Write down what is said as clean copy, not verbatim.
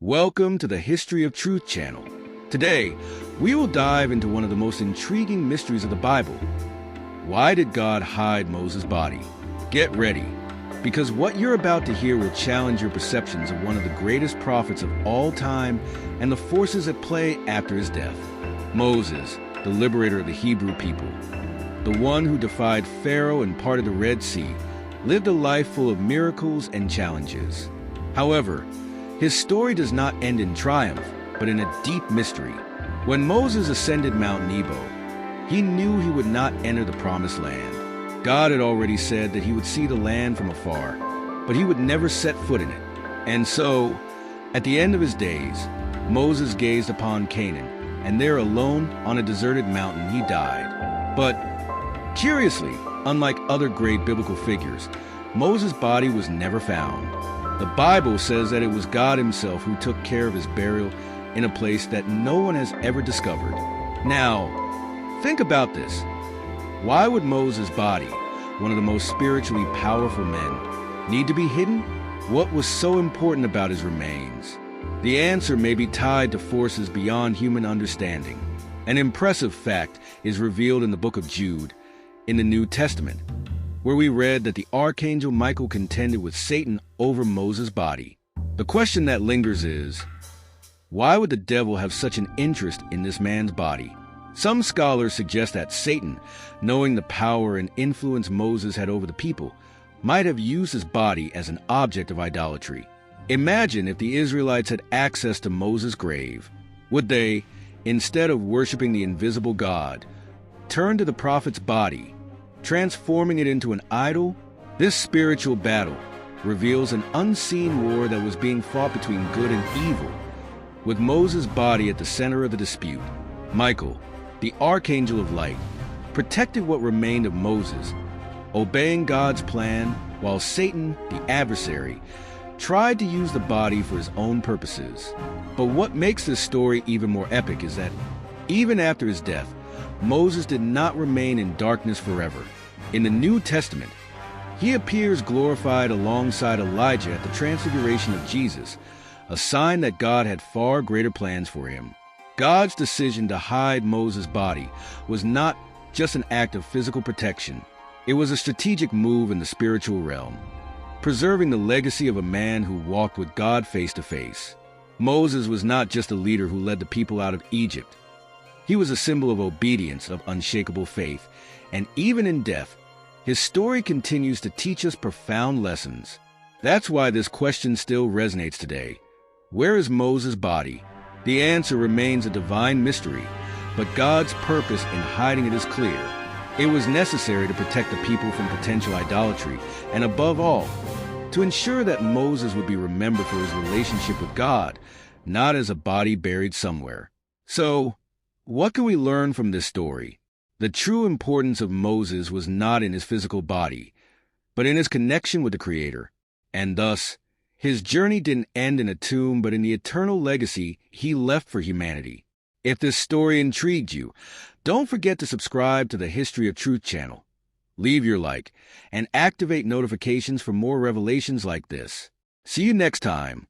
Welcome to the History of Truth channel. Today, we will dive into one of the most intriguing mysteries of the Bible. Why did God hide Moses' body? Get ready, because what you're about to hear will challenge your perceptions of one of the greatest prophets of all time and the forces at play after his death. Moses, the liberator of the Hebrew people, the one who defied Pharaoh and parted the Red Sea, lived a life full of miracles and challenges. However, his story does not end in triumph, but in a deep mystery. When Moses ascended Mount Nebo, he knew he would not enter the Promised Land. God had already said that he would see the land from afar, but he would never set foot in it. And so, at the end of his days, Moses gazed upon Canaan, and there alone on a deserted mountain he died. But, curiously, unlike other great biblical figures, Moses' body was never found. The Bible says that it was God himself who took care of his burial in a place that no one has ever discovered. Now, think about this. Why would Moses' body, one of the most spiritually powerful men, need to be hidden? What was so important about his remains? The answer may be tied to forces beyond human understanding. An impressive fact is revealed in the book of Jude in the New Testament, where we read that the archangel Michael contended with Satan over Moses' body. The question that lingers is, why would the devil have such an interest in this man's body? Some scholars suggest that Satan, knowing the power and influence Moses had over the people, might have used his body as an object of idolatry. Imagine if the Israelites had access to Moses' grave. Would they, instead of worshiping the invisible God, turn to the prophet's body, transforming it into an idol? This spiritual battle reveals an unseen war that was being fought between good and evil. With Moses' body at the center of the dispute, Michael, the archangel of light, protected what remained of Moses, obeying God's plan, while Satan, the adversary, tried to use the body for his own purposes. But what makes this story even more epic is that even after his death, Moses did not remain in darkness forever. In the New Testament, he appears glorified alongside Elijah at the transfiguration of Jesus, a sign that God had far greater plans for him. God's decision to hide Moses' body was not just an act of physical protection. It was a strategic move in the spiritual realm, preserving the legacy of a man who walked with God face to face. Moses was not just a leader who led the people out of Egypt. He was a symbol of obedience, of unshakable faith, and even in death, his story continues to teach us profound lessons. That's why this question still resonates today. Where is Moses' body? The answer remains a divine mystery, but God's purpose in hiding it is clear. It was necessary to protect the people from potential idolatry, and above all, to ensure that Moses would be remembered for his relationship with God, not as a body buried somewhere. So, what can we learn from this story? The true importance of Moses was not in his physical body, but in his connection with the Creator. And thus, his journey didn't end in a tomb, but in the eternal legacy he left for humanity. If this story intrigued you, don't forget to subscribe to the History of Truth channel. Leave your like, and activate notifications for more revelations like this. See you next time.